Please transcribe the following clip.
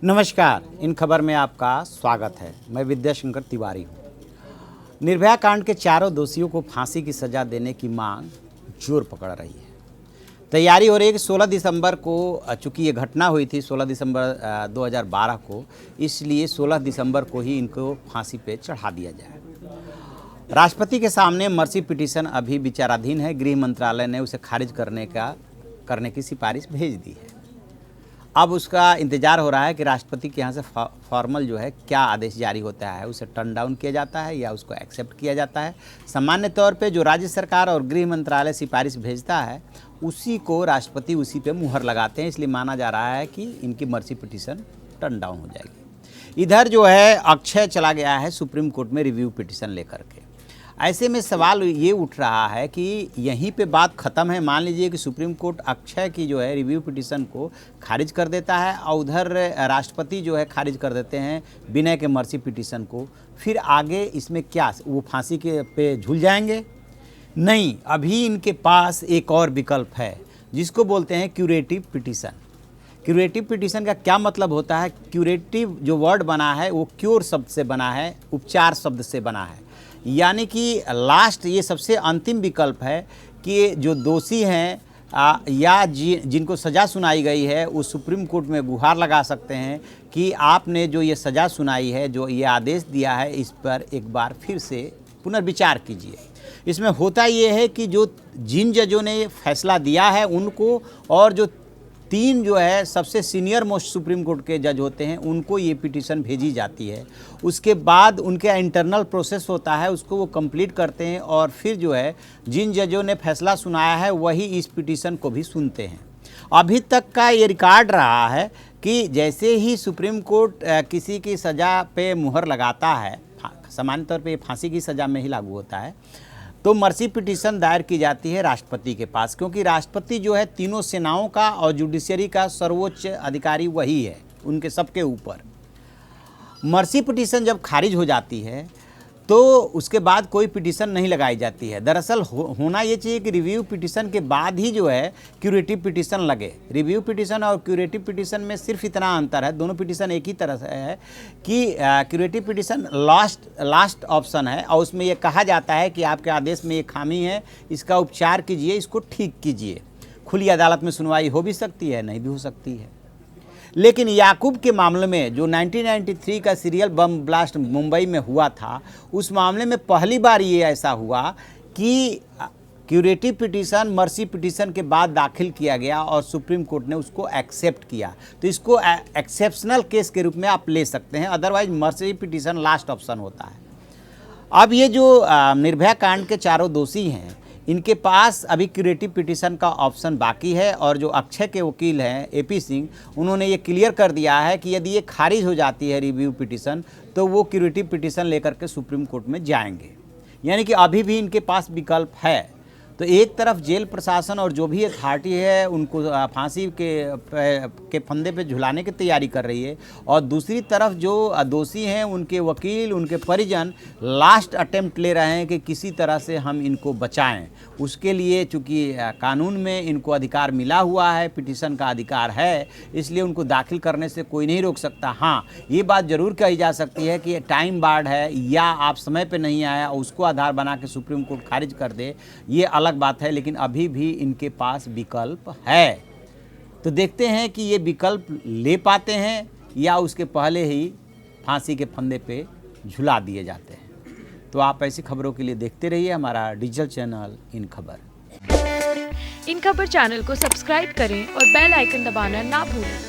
नमस्कार, इन खबर में आपका स्वागत है। मैं विद्याशंकर तिवारी हूँ। निर्भया कांड के चारों दोषियों को फांसी की सजा देने की मांग जोर पकड़ रही है। तैयारी हो रही है कि 16 दिसंबर को, चूँकि ये घटना हुई थी 16 दिसंबर 2012 को, इसलिए 16 दिसंबर को ही इनको फांसी पे चढ़ा दिया जाए। राष्ट्रपति के सामने मर्सी पिटीशन अभी विचाराधीन है। गृह मंत्रालय ने उसे खारिज करने की सिफारिश भेज दी है। अब उसका इंतज़ार हो रहा है कि राष्ट्रपति के यहाँ से फॉर्मल जो है क्या आदेश जारी होता है, उसे टर्न डाउन किया जाता है या उसको एक्सेप्ट किया जाता है। सामान्य तौर पे जो राज्य सरकार और गृह मंत्रालय सिफारिश भेजता है उसी को राष्ट्रपति उसी पे मुहर लगाते हैं, इसलिए माना जा रहा है कि इनकी मर्सी पिटीशन टर्न डाउन हो जाएगी। इधर जो है अक्षय चला गया है सुप्रीम कोर्ट में रिव्यू पिटीशन लेकर के। ऐसे में सवाल ये उठ रहा है कि यहीं पे बात ख़त्म है। मान लीजिए कि सुप्रीम कोर्ट अक्षय की जो है रिव्यू पिटीशन को खारिज कर देता है और उधर राष्ट्रपति जो है खारिज कर देते हैं विनय के मर्सी पिटीशन को, फिर आगे इसमें क्या वो फांसी के पे झूल जाएंगे? नहीं, अभी इनके पास एक और विकल्प है जिसको बोलते हैं क्यूरेटिव पिटीशन। क्यूरेटिव पिटीशन का क्या मतलब होता है? क्यूरेटिव जो वर्ड बना है वो क्योर शब्द से बना है, उपचार शब्द से बना है, यानी कि लास्ट, ये सबसे अंतिम विकल्प है कि जो दोषी हैं या जिनको सज़ा सुनाई गई है वो सुप्रीम कोर्ट में गुहार लगा सकते हैं कि आपने जो ये सज़ा सुनाई है, जो ये आदेश दिया है, इस पर एक बार फिर से पुनर्विचार कीजिए। इसमें होता ये है कि जिन जजों ने फैसला दिया है उनको, और जो 3 जो है सबसे सीनियर मोस्ट सुप्रीम कोर्ट के जज होते हैं उनको ये पिटीशन भेजी जाती है। उसके बाद उनके इंटरनल प्रोसेस होता है, उसको वो कंप्लीट करते हैं और फिर जो है जिन जजों ने फैसला सुनाया है वही इस पिटीशन को भी सुनते हैं। अभी तक का ये रिकॉर्ड रहा है कि जैसे ही सुप्रीम कोर्ट किसी की सज़ा पे मुहर लगाता है, सामान्य तौर पे फांसी की सज़ा में ही लागू होता है, तो मर्सी पिटीशन दायर की जाती है राष्ट्रपति के पास, क्योंकि राष्ट्रपति जो है तीनों सेनाओं का और जुडिशरी का सर्वोच्च अधिकारी वही है, उनके सबके ऊपर। मर्सी पिटीशन जब खारिज हो जाती है तो उसके बाद कोई पिटीशन नहीं लगाई जाती है। दरअसल होना ये चाहिए कि रिव्यू पिटीशन के बाद ही जो है क्यूरेटिव पिटीशन लगे। रिव्यू पिटीशन और क्यूरेटिव पिटीशन में सिर्फ इतना अंतर है, दोनों पिटीशन एक ही तरह से है कि क्यूरेटिव पिटीशन लास्ट ऑप्शन है और उसमें ये कहा जाता है कि आपके आदेश में ये खामी है, इसका उपचार कीजिए, इसको ठीक कीजिए। खुली अदालत में सुनवाई हो भी सकती है, नहीं भी हो सकती है। लेकिन याकूब के मामले में जो 1993 का सीरियल बम ब्लास्ट मुंबई में हुआ था, उस मामले में पहली बार ये ऐसा हुआ कि क्यूरेटिव पिटीशन मर्सी पिटीशन के बाद दाखिल किया गया और सुप्रीम कोर्ट ने उसको एक्सेप्ट किया। तो इसको एक्सेप्शनल केस के रूप में आप ले सकते हैं, otherwise mercy petition last option होता है। अब ये जो निर्भया कांड के चारों दोषी हैं, इनके पास अभी क्यूरेटिव पिटीशन का ऑप्शन बाकी है और जो अक्षय के वकील हैं AP सिंह, उन्होंने ये क्लियर कर दिया है कि यदि ये खारिज हो जाती है रिव्यू पिटीशन तो वो क्यूरेटिव पिटीशन लेकर के सुप्रीम कोर्ट में जाएंगे, यानी कि अभी भी इनके पास विकल्प है। तो एक तरफ जेल प्रशासन और जो भी अथॉरिटी है उनको फांसी के फंदे पे झुलाने की तैयारी कर रही है, और दूसरी तरफ जो दोषी हैं उनके वकील, उनके परिजन लास्ट अटेम्प्ट ले रहे हैं कि किसी तरह से हम इनको बचाएं। उसके लिए चूँकि कानून में इनको अधिकार मिला हुआ है, पिटीशन का अधिकार है, इसलिए उनको दाखिल करने से कोई नहीं रोक सकता। हाँ, ये बात ज़रूर कही जा सकती है कि टाइम बार्ड है या आप समय पर नहीं आया और उसको आधार बना के सुप्रीम कोर्ट खारिज कर दे, ये अलग बात है, लेकिन अभी भी इनके पास विकल्प है। तो देखते हैं कि ये विकल्प ले पाते हैं या उसके पहले ही फांसी के फंदे पे झुला दिए जाते हैं। तो आप ऐसी खबरों के लिए देखते रहिए हमारा डिजिटल चैनल इन खबर। इन खबर चैनल को सब्सक्राइब करें और बेल आइकन दबाना ना भूलें।